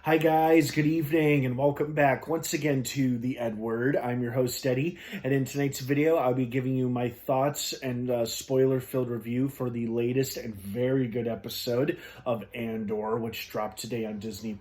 Hi guys, good evening and welcome back once again to The Edward. I'm your host Eddie, and in tonight's video I'll be giving you my thoughts and spoiler-filled review for the latest and very good episode of Andor, which dropped today on Disney+.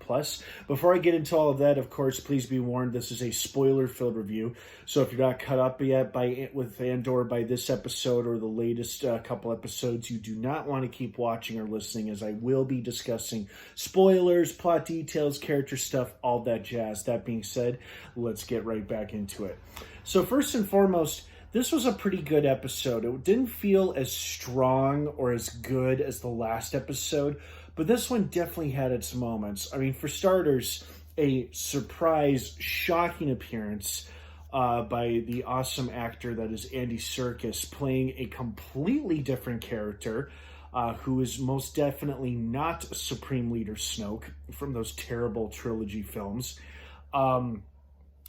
Before I get into all of that, of course, please be warned, this is a spoiler-filled review, so if you're not caught up yet with Andor by this episode or the latest couple episodes, you do not want to keep watching or listening, as I will be discussing spoilers, plot details, character stuff, all that jazz. That being said, let's get right back into it. So first and foremost, this was a pretty good episode. It didn't feel as strong or as good as the last episode, but this one definitely had its moments. I mean, for starters, a surprise, shocking appearance by the awesome actor that is Andy Serkis, playing a completely different character, who is most definitely not Supreme Leader Snoke from those terrible trilogy films.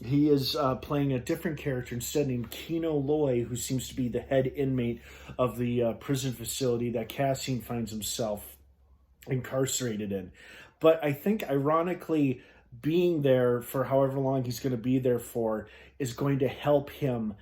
He is playing a different character instead, named Kino Loy, who seems to be the head inmate of the prison facility that Cassian finds himself incarcerated in. But I think, ironically, being there for however long he's going to be there for is going to help him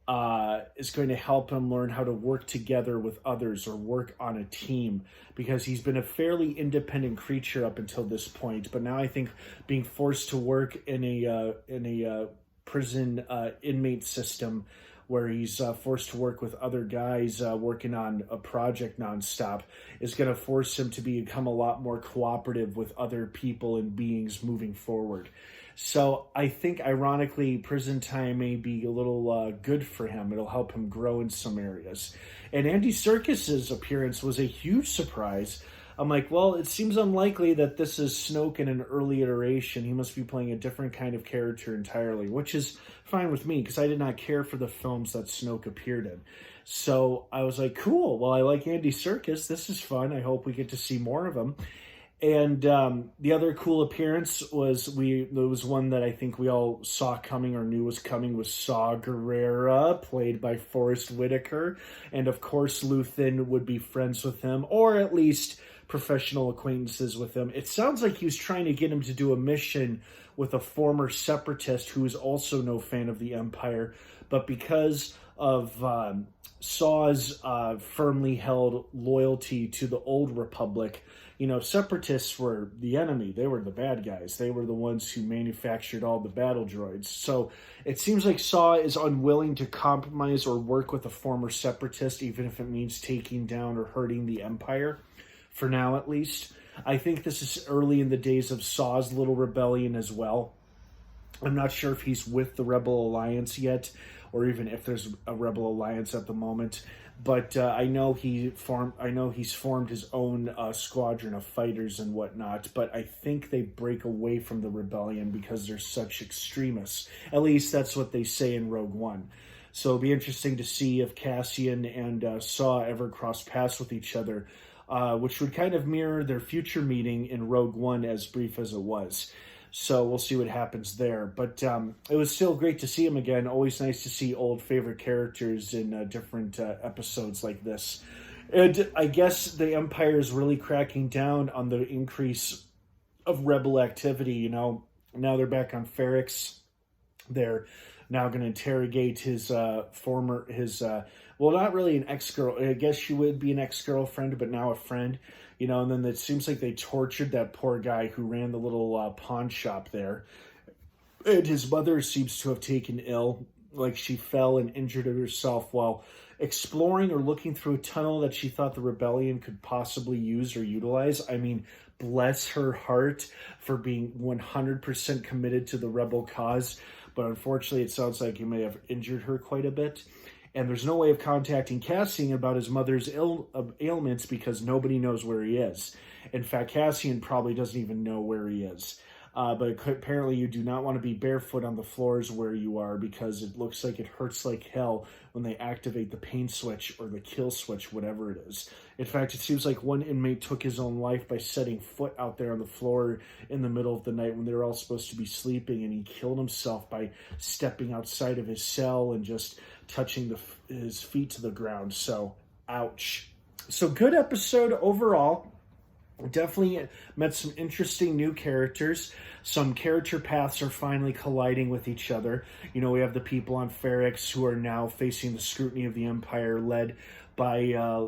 learn how to work together with others or work on a team, because he's been a fairly independent creature up until this point. But now I think being forced to work in a prison inmate system where he's forced to work with other guys working on a project nonstop is going to force him to become a lot more cooperative with other people and beings moving forward. So I think, ironically, prison time may be a little good for him. It'll help him grow in some areas. And Andy Serkis's appearance was a huge surprise. I'm like, well, it seems unlikely that this is Snoke in an early iteration. He must be playing a different kind of character entirely, which is fine with me because I did not care for the films that Snoke appeared in. So I was like, cool. Well, I like Andy Serkis. This is fun. I hope we get to see more of him. And the other cool appearance was one that I think we all saw coming or knew was coming, was Saw Gerrera, played by Forrest Whitaker. And of course, Luthen would be friends with him, or at least professional acquaintances with him. It sounds like he was trying to get him to do a mission with a former separatist who is also no fan of the Empire. But because of Saw's firmly held loyalty to the old Republic, you know, separatists were the enemy. They were the bad guys. They were the ones who manufactured all the battle droids. So it seems like Saw is unwilling to compromise or work with a former separatist, even if it means taking down or hurting the Empire, for now at least. I think this is early in the days of Saw's little rebellion as well. I'm not sure if he's with the Rebel Alliance yet, or even if there's a Rebel Alliance at the moment. But I know he's formed his own squadron of fighters and whatnot. But I think they break away from the rebellion because they're such extremists. At least that's what they say in Rogue One. So it'll be interesting to see if Cassian and Saw ever cross paths with each other, which would kind of mirror their future meeting in Rogue One, as brief as it was. So we'll see what happens there. But it was still great to see him again. Always nice to see old favorite characters in different episodes like this. And I guess the Empire is really cracking down on the increase of rebel activity. You know, now they're back on Ferrix. They're now going to interrogate his well, not really an ex-girl. I guess she would be an ex-girlfriend, but now a friend. You know, and then it seems like they tortured that poor guy who ran the little pawn shop there. And his mother seems to have taken ill, like she fell and injured herself while exploring or looking through a tunnel that she thought the rebellion could possibly use or utilize. I mean, bless her heart for being 100% committed to the rebel cause. But unfortunately, it sounds like he may have injured her quite a bit. And there's no way of contacting Cassian about his mother's ailments because nobody knows where he is. In fact, Cassian probably doesn't even know where he is. But apparently you do not want to be barefoot on the floors where you are, because it looks like it hurts like hell when they activate the pain switch or the kill switch, whatever it is. In fact, it seems like one inmate took his own life by setting foot out there on the floor in the middle of the night when they were all supposed to be sleeping, and he killed himself by stepping outside of his cell and just touching his feet to the ground. So, ouch. So, good episode overall. Definitely met some interesting new characters. Some character paths are finally colliding with each other. You know, we have the people on Ferrix who are now facing the scrutiny of the Empire, led by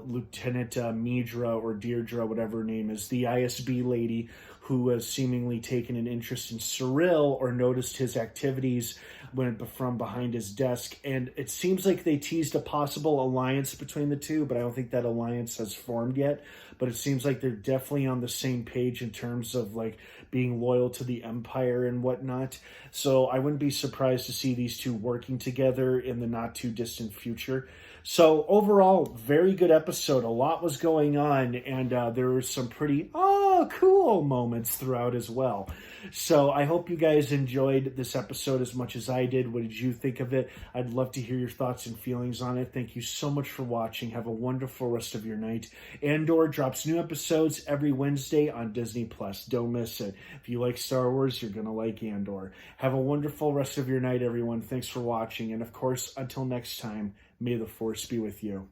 Lieutenant Midra, or Deirdre, whatever her name is, the ISB lady who has seemingly taken an interest in Cyril or noticed his activities when from behind his desk. And it seems like they teased a possible alliance between the two, but I don't think that alliance has formed yet. But it seems like they're definitely on the same page in terms of like being loyal to the Empire and whatnot. So I wouldn't be surprised to see these two working together in the not too distant future. So overall, very good episode. A lot was going on, and there were some pretty cool moments throughout as well. So I hope you guys enjoyed this episode as much as I did. What did you think of it? I'd love to hear your thoughts and feelings on it. Thank you so much for watching. Have a wonderful rest of your night. Andor drops new episodes every Wednesday on Disney+. Don't miss it. If you like Star Wars, you're going to like Andor. Have a wonderful rest of your night, everyone. Thanks for watching. And of course, until next time, may the Force be with you.